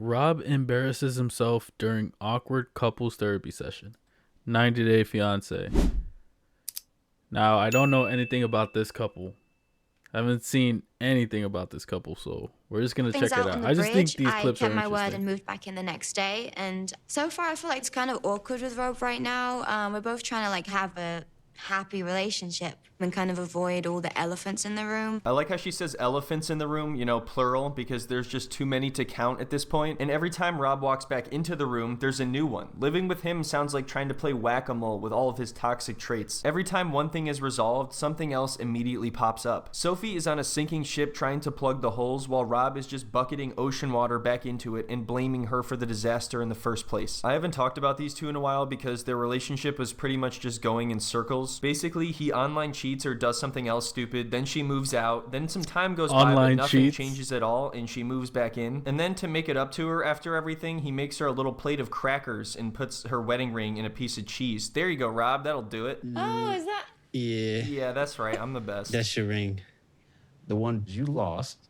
Rob embarrasses himself during awkward couples therapy session. 90 Day Fiance. Now, I don't know anything about this couple. I haven't seen anything about this couple, so we're just gonna Things check it out on out. the I just think bridge. these I clips are kept my word and interesting. moved back in the next day. And so far, I feel like it's kind of awkward with Rob right now. We're both trying to like have a happy relationship and kind of avoid all the elephants in the room. I like how she says elephants in the room, you know, plural, because there's just too many to count at this point. And every time Rob walks back into the room, there's a new one. Living with him sounds like trying to play whack-a-mole with all of his toxic traits. Every time one thing is resolved, something else immediately pops up. Sophie is on a sinking ship trying to plug the holes, while Rob is just bucketing ocean water back into it and blaming her for the disaster in the first place. I haven't talked about these two in a while because their relationship was pretty much just going in circles. Basically, he online cheats or does something else stupid, then she moves out, then some time goes by but nothing changes at all and she moves back in, and then to make it up to her after everything, he makes her a little plate of crackers and puts her wedding ring in a piece of cheese. There you go, Rob, that'll do it. Oh, is that? Yeah, that's right, I'm the best. That's your ring. The one you lost.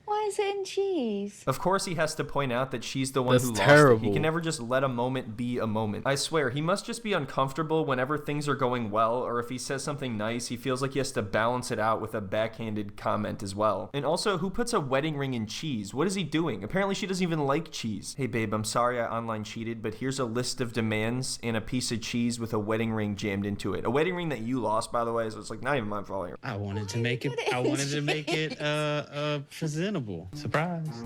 Why is it in cheese? Of course he has to point out that she's the one who lost it. He can never just let a moment be a moment. I swear, he must just be uncomfortable whenever things are going well, or if he says something nice, he feels like he has to balance it out with a backhanded comment as well. And also, who puts a wedding ring in cheese? What is he doing? Apparently she doesn't even like cheese. Hey babe, I'm sorry I online cheated, but here's a list of demands and a piece of cheese with a wedding ring jammed into it. A wedding ring that you lost, by the way, so it's like not even my fault. I wanted to make it presentable. Surprise.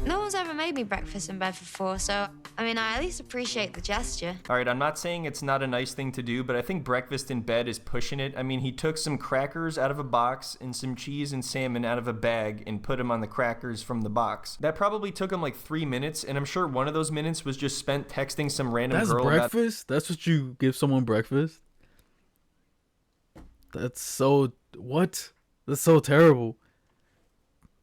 No one's ever made me breakfast in bed before, so I mean, I at least appreciate the gesture. Alright, I'm not saying it's not a nice thing to do, but I think breakfast in bed is pushing it. I mean, he took some crackers out of a box and some cheese and salmon out of a bag and put them on the crackers from the box. That probably took him like 3 minutes, and I'm sure one of those minutes was just spent texting some random girl. That's breakfast? That's what you give someone breakfast? That's so... What? That's so terrible.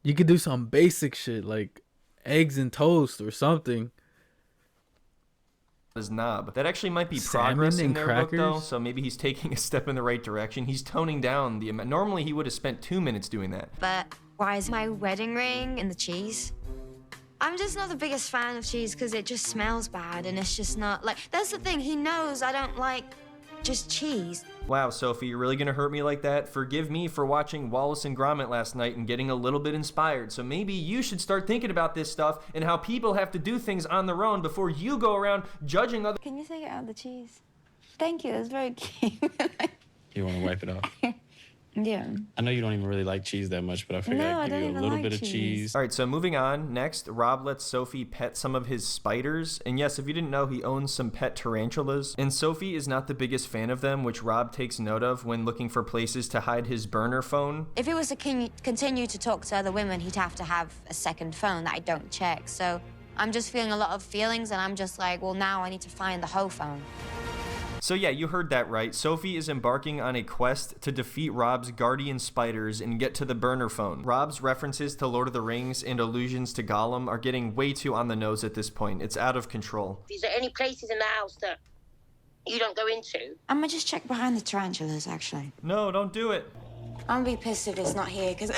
You could do some basic shit like eggs and toast or something. His knob. That actually might be progress in their book though, so maybe he's taking a step in the right direction. He's toning down the amount. Normally he would have spent 2 minutes doing that. But why is my wedding ring in the cheese? I'm just not the biggest fan of cheese because it just smells bad and it's just not like, that's the thing, he knows I don't like just cheese. Wow, Sophie, you're really gonna hurt me like that? Forgive me for watching Wallace and Gromit last night and getting a little bit inspired, so maybe you should start thinking about this stuff and how people have to do things on their own before you go around judging other— Can you take it out of the cheese? Thank you, that's very cute. You want to wipe it off? Yeah. I know you don't even really like cheese that much, but I figured I'd give you a little bit of cheese. All right, so moving on. Next, Rob lets Sophie pet some of his spiders. And yes, if you didn't know, he owns some pet tarantulas. And Sophie is not the biggest fan of them, which Rob takes note of when looking for places to hide his burner phone. If he was to continue to talk to other women, he'd have to have a second phone that I don't check. So I'm just feeling a lot of feelings, and I'm just like, well, now I need to find the whole phone. So yeah, you heard that right. Sophie is embarking on a quest to defeat Rob's guardian spiders and get to the burner phone. Rob's references to Lord of the Rings and allusions to Gollum are getting way too on the nose at this point. It's out of control. Is there any places in the house that you don't go into? I'm gonna just check behind the tarantulas, actually. No, don't do it. I'm gonna be pissed if it's not here, because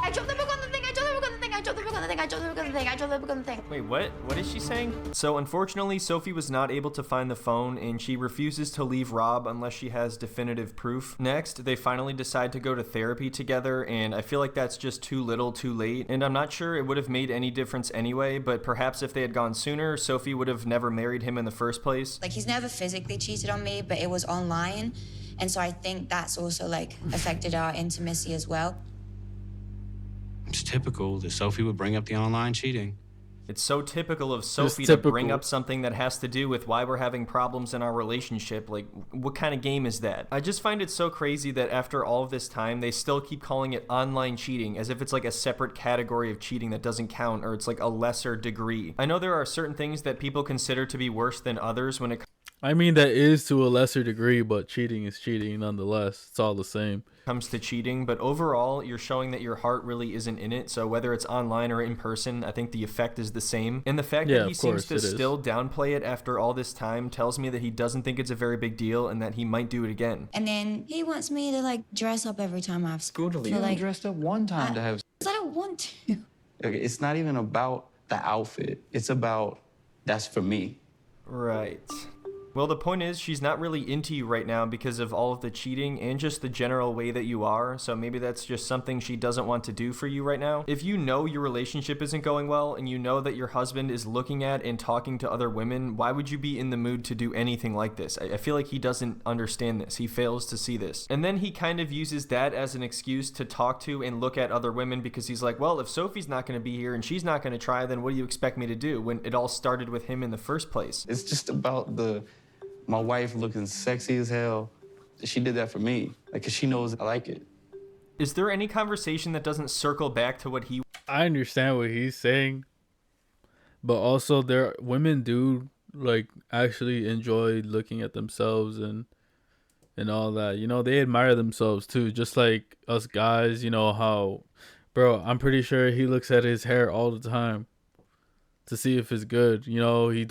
I dropped the book on the thing, I dropped the book on the thing, I dropped the book on the thing, I dropped the book on the thing, I dropped the book on the thing. Wait, what? What is she saying? So unfortunately, Sophie was not able to find the phone, and she refuses to leave Rob unless she has definitive proof. Next, they finally decide to go to therapy together, and I feel like that's just too little too late, and I'm not sure it would have made any difference anyway, but perhaps if they had gone sooner, Sophie would have never married him in the first place. Like, he's never physically cheated on me, but it was online, and so I think that's also, like, affected our intimacy as well. It's typical that Sophie would bring up the online cheating. It's so typical of Sophie to bring up something that has to do with why we're having problems in our relationship. Like, what kind of game is that? I just find it so crazy that after all of this time, they still keep calling it online cheating as if it's like a separate category of cheating that doesn't count, or it's like a lesser degree. I know there are certain things that people consider to be worse than others when it I mean, that is to a lesser degree, but cheating is cheating nonetheless. It's all the same. Comes to cheating, but overall you're showing that your heart really isn't in it. So whether it's online or in person, I think the effect is the same, and the fact that he seems to still downplay it after all this time tells me that he doesn't think it's a very big deal and that he might do it again. And then he wants me to like dress up every time I have school. You like, dressed up one time to have. I don't want to. Okay, it's not even about the outfit. It's about that's for me. Right. Well, the point is, she's not really into you right now because of all of the cheating and just the general way that you are. So maybe that's just something she doesn't want to do for you right now. If you know your relationship isn't going well and you know that your husband is looking at and talking to other women, why would you be in the mood to do anything like this? I feel like he doesn't understand this. He fails to see this. And then he kind of uses that as an excuse to talk to and look at other women because he's like, well, if Sophie's not going to be here and she's not going to try, then what do you expect me to do, when it all started with him in the first place? It's just about my wife looking sexy as hell. She did that for me, like, 'cause she knows I like it. Is there any conversation that doesn't circle back to what he... I understand what he's saying, but also women do like actually enjoy looking at themselves and all that. You know, they admire themselves too, just like us guys. You know how, bro, I'm pretty sure he looks at his hair all the time to see if it's good. You know, he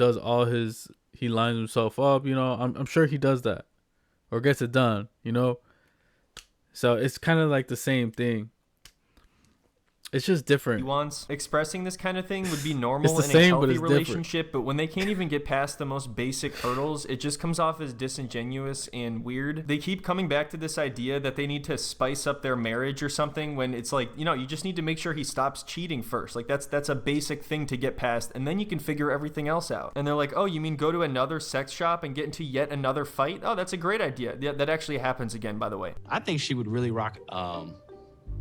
lines himself up, you know. I'm sure he does that or gets it done, you know. So it's kind of like the same thing. It's just different. He wants. Expressing this kind of thing would be normal It's in the same, a but healthy it's relationship, but when they can't even get past the most basic hurdles, it just comes off as disingenuous and weird. They keep coming back to this idea that they need to spice up their marriage or something, when it's like, you know, you just need to make sure he stops cheating first. Like that's a basic thing to get past, and then you can figure everything else out. And they're like, oh, you mean go to another sex shop and get into yet another fight? Oh, that's a great idea. Yeah, that actually happens again, by the way. I think she would really rock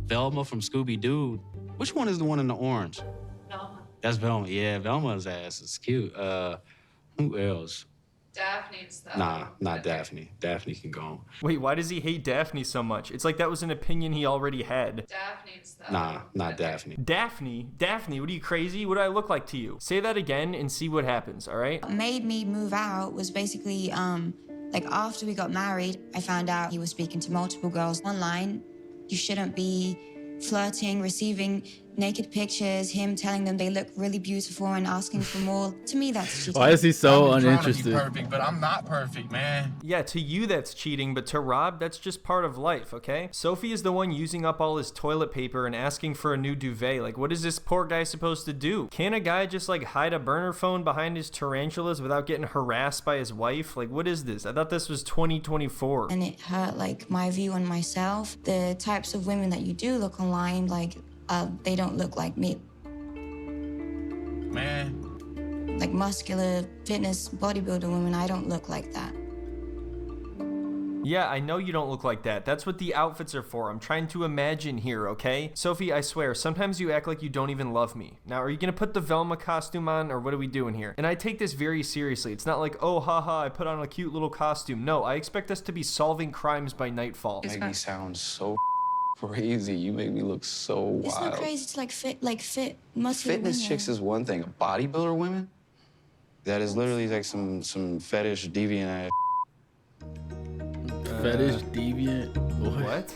Velma from Scooby-Doo. Which one is the one in the orange? Velma. That's Velma. Yeah, Velma's ass is cute. Who else? Daphne's that. Nah, not Daphne. Daphne can go. Wait, why does he hate Daphne so much? It's like that was an opinion he already had. Daphne's that. Nah, not Daphne. Daphne? Daphne, what are you, crazy? What do I look like to you? Say that again and see what happens, all right? What made me move out was basically, like after we got married, I found out he was speaking to multiple girls online. You shouldn't be flirting, receiving naked pictures, him telling them they look really beautiful and asking for more. To me, that's cheating. Why is he so I'm trying to be uninterested? perfect, but I'm not perfect, man. Yeah, to you that's cheating, but to Rob, that's just part of life, okay? Sophie is the one using up all his toilet paper and asking for a new duvet. Like, what is this poor guy supposed to do? Can a guy just, like, hide a burner phone behind his tarantulas without getting harassed by his wife? Like, what is this? I thought this was 2024. And it hurt, like, my view on myself. The types of women that you do look online, like, they don't look like me. Man, Like muscular, fitness, bodybuilder women, I don't look like that. Yeah, I know you don't look like that. That's what the outfits are for. I'm trying to imagine here, okay? Sophie, I swear, sometimes you act like you don't even love me. Now, are you gonna put the Velma costume on, or what are we doing here? And I take this very seriously. It's not like, oh, haha, I put on a cute little costume. No, I expect us to be solving crimes by nightfall. You make me sound so crazy. You make me look so It's wild. not crazy to like fit muscular Fitness women. chicks is one thing. Bodybuilder women? That is literally like some fetish deviant ass. Fetish deviant. What?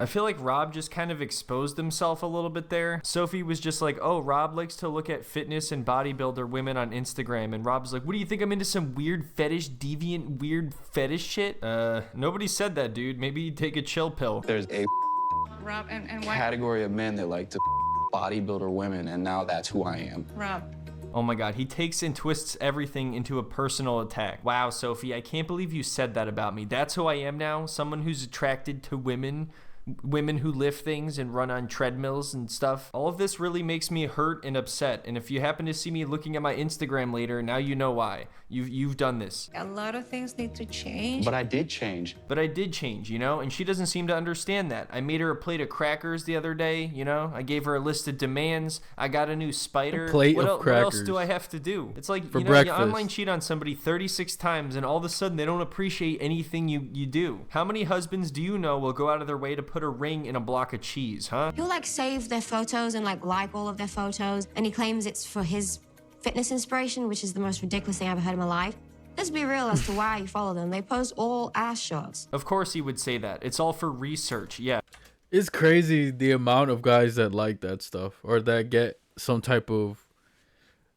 I feel like Rob just kind of exposed himself a little bit there. Sophie was just like, oh, Rob likes to look at fitness and bodybuilder women on Instagram. And Rob's like, what do you think, I'm into some weird fetish, deviant, weird fetish shit? Nobody said that, dude. Maybe you take a chill pill. There's a Rob, and why? category of men that like to bodybuilder women, and now that's who I am. Rob. Oh my god, he takes and twists everything into a personal attack. Wow, Sophie, I can't believe you said that about me. That's who I am now? Someone who's attracted to women who lift things and run on treadmills and stuff. All of this really makes me hurt and upset. And if you happen to see me looking at my Instagram later, now you know why. You've done this. A lot of things need to change. But I did change. But I did change, you know, and she doesn't seem to understand that. I made her a plate of crackers the other day, you know. I gave her a list of demands. I got a new spider. A plate of What else crackers. do I have to do? It's like, For you know, breakfast. you online cheat on somebody 36 times and all of a sudden they don't appreciate anything you do. How many husbands do you know will go out of their way to put a ring in a block of cheese, huh? He'll like save their photos and like all of their photos, and he claims it's for his fitness inspiration, which is the most ridiculous thing I've ever heard in my life. Let's be real as to why you follow them. They post all ass shots. Of course he would say that. It's all for research, yeah. It's crazy the amount of guys that like that stuff or that get some type of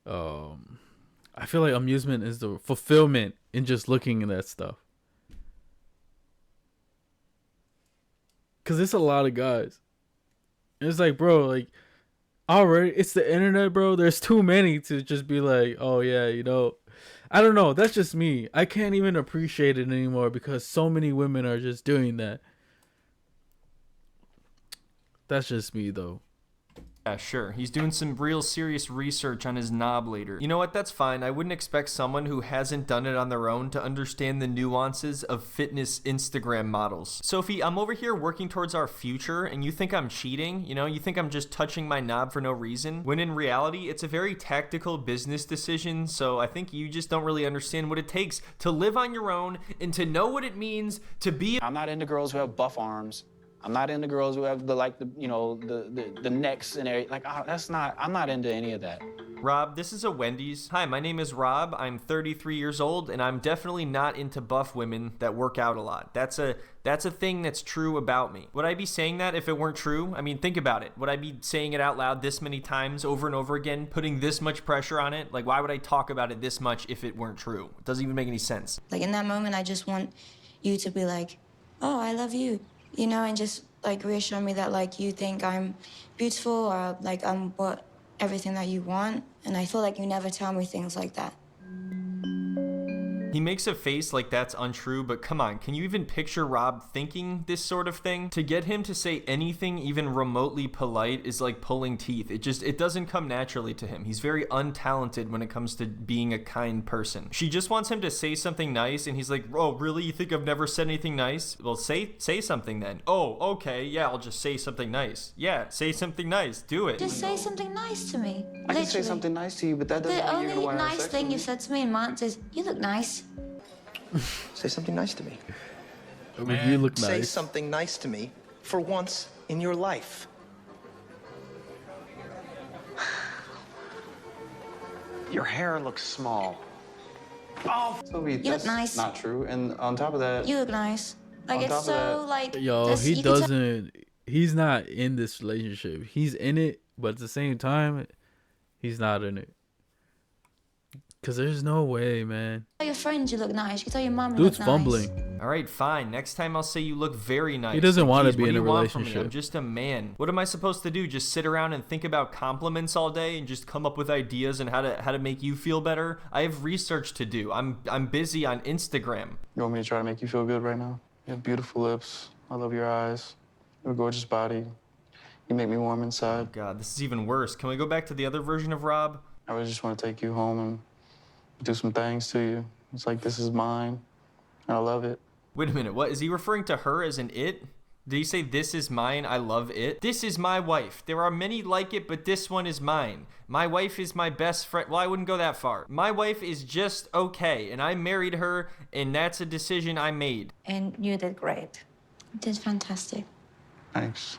I feel like amusement is the fulfillment in just looking at that stuff. Cause it's a lot of guys. And it's like, bro, like already, it's the internet, bro. There's too many to just be like, oh yeah, you know. I don't know. That's just me. I can't even appreciate it anymore because so many women are just doing that. That's just me, though. Yeah, sure. He's doing some real serious research on his knob later. You know what? That's fine. I wouldn't expect someone who hasn't done it on their own to understand the nuances of fitness Instagram models. Sophie, I'm over here working towards our future, and you think I'm cheating? You know, you think I'm just touching my knob for no reason? When in reality, it's a very tactical business decision, so I think you just don't really understand what it takes to live on your own and to know what it means to be. I'm not into girls who have buff arms. I'm not into girls who have the necks and everything. Like, I'm not into any of that. Rob, this is a Wendy's. Hi, my name is Rob. I'm 33 years old, and I'm definitely not into buff women that work out a lot. That's a thing that's true about me. Would I be saying that if it weren't true? I mean, think about it. Would I be saying it out loud this many times over and over again, putting this much pressure on it? Like, why would I talk about it this much if it weren't true? It doesn't even make any sense. Like, in that moment, I just want you to be like, oh, I love you, you know, and just, like, reassure me that, like, you think I'm beautiful or, like, I'm everything that you want. And I feel like you never tell me things like that. He makes a face like that's untrue, but come on, can you even picture Rob thinking this sort of thing? To get him to say anything even remotely polite is like pulling teeth. It doesn't come naturally to him. He's very untalented when it comes to being a kind person. She just wants him to say something nice, and he's like, oh, really? You think I've never said anything nice? Well, say something then. Oh, okay, yeah, I'll just say something nice. Yeah, say something nice. Do it. Just say something nice to me. I can say something nice to you, but that doesn't The mean you're gonna only want to have nice sex thing with you've me. said to me in months is, you look nice. Say something nice to me. I mean, you look Say nice. something nice to me for once in your life. Your hair looks small. Oh, Sophie, You look that's nice. not true. And on top of that, You look nice. Like, On top it's of so, that- like... Yo, this- he you can tell- doesn't. He's not in this relationship. He's in it, but at the same time, he's not in it. Cause there's no way, man. Tell your friends you look nice. You can tell your mom you Dude's look nice. fumbling. All right, fine. Next time I'll say you look very nice. He doesn't Like, wanna geez, be what in do a you want from me? relationship. I'm just a man. What am I supposed to do? Just sit around and think about compliments all day and just come up with ideas and how to make you feel better? I have research to do. I'm busy on Instagram. you want me to try to make you feel good right now? You have beautiful lips. I love your eyes. You have a gorgeous body. You make me warm inside. God, this is even worse. Can we go back to the other version of Rob? I really just want to take you home and do some things to you. It's like, this is mine, and I love it. Wait a minute. What is he referring to her as an it? Did he say this is mine? I love it. This is my wife. There are many like it, but this one is mine. My wife is my best friend. Well, I wouldn't go that far. My wife is just okay, and I married her, and that's a decision I made. And you did great. You did fantastic. Thanks.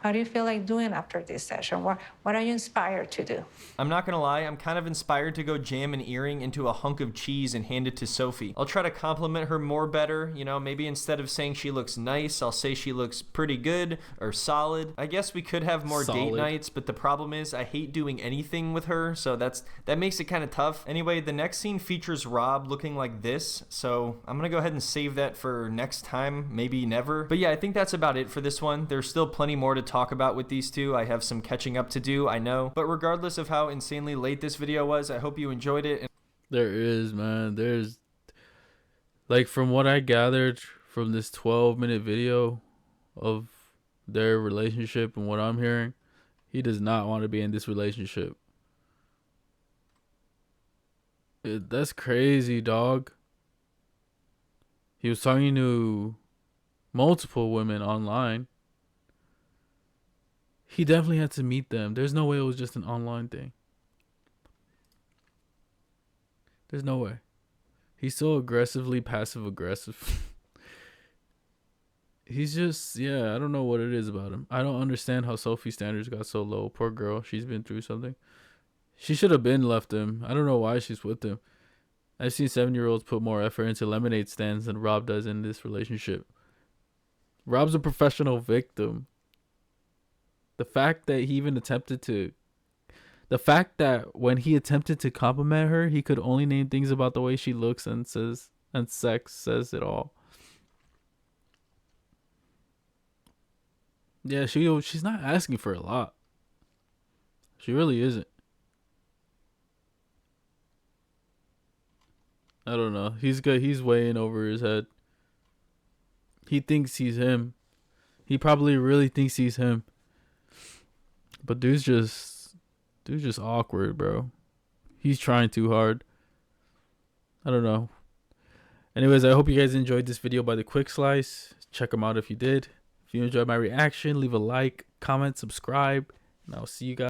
How do you feel like doing after this session? What are you inspired to do? I'm not gonna lie, I'm kind of inspired to go jam an earring into a hunk of cheese and hand it to Sophie. I'll try to compliment her more better, you know, maybe instead of saying she looks nice, I'll say she looks pretty good or solid. I guess we could have more date Solid. nights, but the problem is I hate doing anything with her, so that makes it kind of tough. Anyway, the next scene features Rob looking like this, so I'm gonna go ahead and save that for next time, maybe never. But yeah, I think that's about it for this one. There's still plenty more to talk about with these two. I have some catching up to do, I know. But regardless of how insanely late this video was, I hope you enjoyed it. There is, man. There's, like, from what I gathered from this 12-minute video of their relationship and what I'm hearing, he does not want to be in this relationship. That's crazy, dog. He was talking to multiple women online. He definitely had to meet them. There's no way it was just an online thing. There's no way. He's so aggressively passive aggressive. He's just, yeah, I don't know what it is about him. I don't understand how Sophie's standards got so low. Poor girl. She's been through something. She should have been left him. I don't know why she's with him. I've seen 7-year-olds put more effort into lemonade stands than Rob does in this relationship. Rob's a professional victim. The fact that he even attempted to... The fact that when he attempted to compliment her, he could only name things about the way she looks and sex says it all. Yeah, she's not asking for a lot. She really isn't. I don't know. He's good. He's way in over his head. He thinks he's him. He probably really thinks he's him. But dude's just awkward, bro. He's trying too hard. I don't know. Anyways, I hope you guys enjoyed this video by The Quick Slice. Check them out if you did. If you enjoyed my reaction, leave a like, comment, subscribe, and I'll see you guys.